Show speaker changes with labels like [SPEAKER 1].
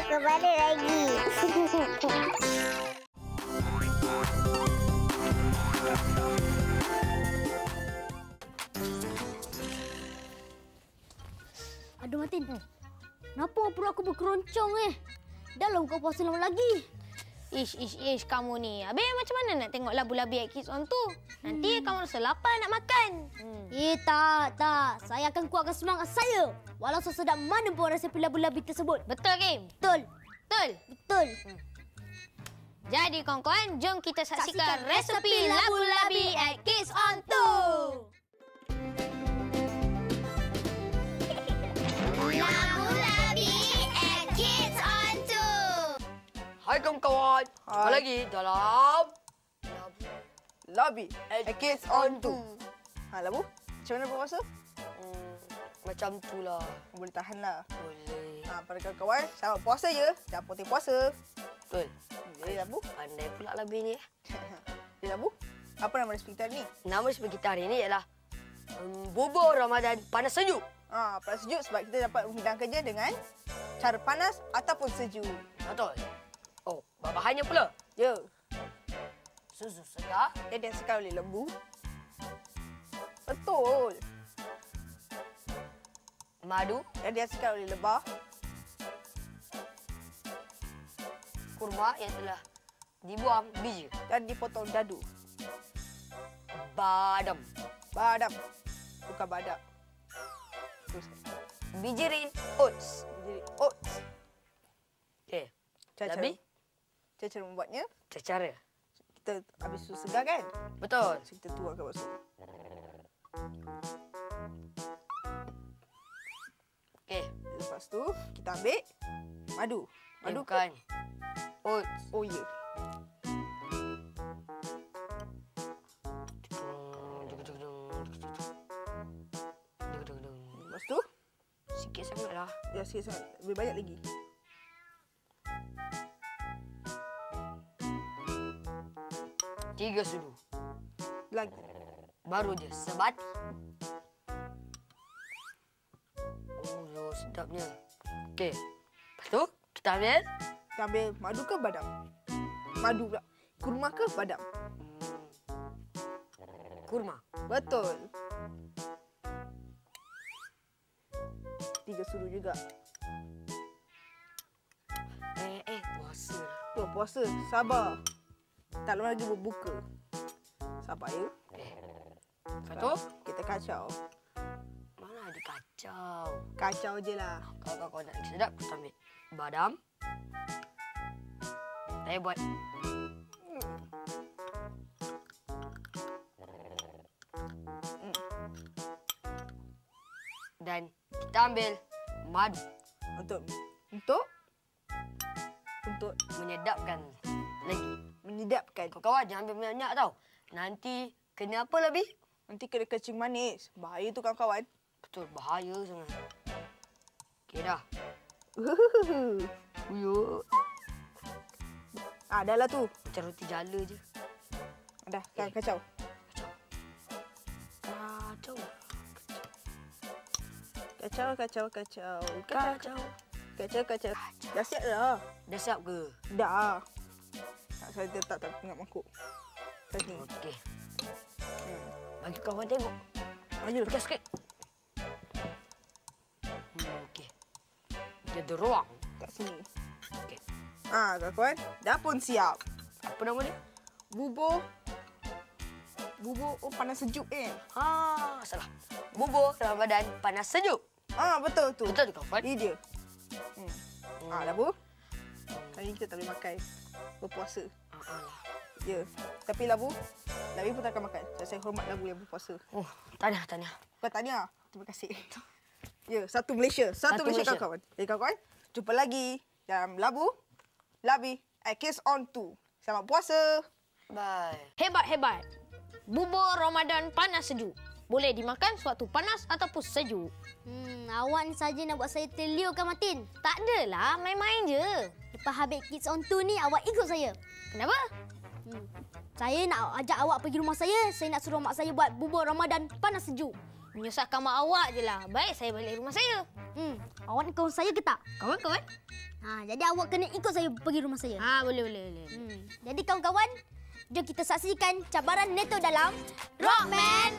[SPEAKER 1] kembali lagi.
[SPEAKER 2] Aduh, Matin. Kenapa perut aku berkeroncong Dah lah buka puasa lama lagi.
[SPEAKER 3] Ish, kamu ni. Habis macam mana nak tengok labu-labi at Kids On tu? Nanti kamu rasa lapar nak makan.
[SPEAKER 2] Tak. Saya akan kuatkan semangat saya. Walau sesedap mana pun resepi labu-labi tersebut.
[SPEAKER 3] Betul, Kim?
[SPEAKER 2] Betul.
[SPEAKER 3] Jadi, kawan-kawan, jom kita saksikan resepi labu-labi at Kids On tu.
[SPEAKER 1] Labu-labi at Kids On tu.
[SPEAKER 4] Hai kawan-kawan. Apa lagi dalam Labi at Kids On tu. Labu, macam mana berpuasa?
[SPEAKER 5] Macam tu lah.
[SPEAKER 4] Boleh tahan lah.
[SPEAKER 5] Boleh.
[SPEAKER 4] Pada kawan-kawan, selamat puasa je. Jangan potong puasa.
[SPEAKER 5] Betul.
[SPEAKER 4] Jadi Labu.
[SPEAKER 5] Pandai pula Labi ni.
[SPEAKER 4] Jadi Labu, apa nama resepi kita hari ni?
[SPEAKER 5] Nama resepi kita hari ni ialah bubur Ramadan panas sejuk.
[SPEAKER 4] Panas sejuk sebab kita dapat menghidangkannya dengan cara panas ataupun sejuk.
[SPEAKER 5] Betul. Oh, bahannya pula.
[SPEAKER 4] Ya.
[SPEAKER 5] Susu segar.
[SPEAKER 4] Yang dihasilkan oleh lembu. Betul.
[SPEAKER 5] Madu.
[SPEAKER 4] Yang dihasilkan oleh lebah.
[SPEAKER 5] Kurma yang telah dibuang biji.
[SPEAKER 4] Dan dipotong dadu.
[SPEAKER 5] Badam.
[SPEAKER 4] Badam. Bukan badak. Teruskan.
[SPEAKER 5] Bijirin oats.
[SPEAKER 4] Jadi oats.
[SPEAKER 5] Okey.
[SPEAKER 4] Cara
[SPEAKER 5] Labi?
[SPEAKER 4] cara membuatnya.
[SPEAKER 5] Cara.
[SPEAKER 4] Kita habis susu segar kan?
[SPEAKER 5] Betul.
[SPEAKER 4] So, kita tuangkan masuk.
[SPEAKER 5] Okey.
[SPEAKER 4] Lepas tu, kita ambil madu. Madu
[SPEAKER 5] Bukan. Oats.
[SPEAKER 4] Oh, ya. Lepas tu,
[SPEAKER 5] Sikit sangatlah.
[SPEAKER 4] ya sikit sangat. Lebih banyak lagi.
[SPEAKER 5] Tiga sudu.
[SPEAKER 4] Lagi.
[SPEAKER 5] Baru je sebati. Oh, sedapnya. Okey. Lepas tu, kita ambil
[SPEAKER 4] Kita ambil madu ke badam? Madu pula. Kurma ke badam?
[SPEAKER 5] kurma.
[SPEAKER 4] Betul. 3 sudu juga.
[SPEAKER 5] Puasa.
[SPEAKER 4] Puasa. Sabar. Tak lama lagi berbuka. Sabar ya.
[SPEAKER 5] Lepas tu,
[SPEAKER 4] Kita kacau.
[SPEAKER 5] mana ada kacau.
[SPEAKER 4] Kacau je lah.
[SPEAKER 5] Kalau kau nak lagi sedap, kita ambil badam. Saya buat dan kita ambil madu
[SPEAKER 4] Untuk
[SPEAKER 5] menyedapkan lagi.
[SPEAKER 4] menyedapkan.
[SPEAKER 5] Kawan-kawan jangan ambil banyak tau. Nanti kena apa lebih?
[SPEAKER 4] Nanti kena kencing manis. Bahaya tu kawan-kawan.
[SPEAKER 5] Betul, bahaya sangat. Okey dah.
[SPEAKER 4] Uyuk. Dah lah tu.
[SPEAKER 5] Macam roti jala je.
[SPEAKER 4] Dah, kan kacau.
[SPEAKER 5] Kacau.
[SPEAKER 4] Kacau. Dah siap dah.
[SPEAKER 5] Dah siap ke?
[SPEAKER 4] Dah. Saya letak tengah mangkuk. Tadi.
[SPEAKER 5] Okey. Bagi kawan tengok.
[SPEAKER 4] Ayo.
[SPEAKER 5] Pekas sikit. Okey. Dia ada ruang.
[SPEAKER 4] Kat sini.
[SPEAKER 5] Okey.
[SPEAKER 4] Kawan-kawan. Dah pun siap.
[SPEAKER 5] Apa nama dia?
[SPEAKER 4] Bubur panas sejuk
[SPEAKER 5] Salah. Bubur Ramadan panas sejuk.
[SPEAKER 4] Betul tu.
[SPEAKER 5] Betul tu kawan?
[SPEAKER 4] Ini dia. Dah bu. Kali ni kita tak boleh makan. Berpuasa. Ya. Tapi Labu pun tak akan makan. Saya hormat Labu yang berpuasa.
[SPEAKER 5] Oh, tahniah.
[SPEAKER 4] Bukan tahniah. Terima kasih. Ya, satu Malaysia. Satu Malaysia kawan-kawan. Jadi kawan-kawan, jumpa lagi dalam Labi at Kids On 2. Selamat puasa.
[SPEAKER 5] Bye.
[SPEAKER 3] Hebat. Bubur Ramadan panas sejuk. Boleh dimakan sewaktu panas ataupun sejuk.
[SPEAKER 2] Awak ni saja nak buat saya terliur kan, Matin?
[SPEAKER 3] Tak adalah, main-main je.
[SPEAKER 2] Lepas habis Kids On 2 ni, awak ikut saya.
[SPEAKER 3] Kenapa?
[SPEAKER 2] Saya nak ajak awak pergi rumah saya. Saya nak suruh mak saya buat bubur Ramadan panas sejuk.
[SPEAKER 3] Menyusahkan mak awak je lah. Baik saya balik rumah saya.
[SPEAKER 2] Awak ni kawan saya ke tak?
[SPEAKER 3] Kawan-kawan?
[SPEAKER 2] Jadi awak kena ikut saya pergi rumah saya.
[SPEAKER 3] Boleh.
[SPEAKER 2] Jadi kawan-kawan, jom kita saksikan cabaran Neto dalam Rockman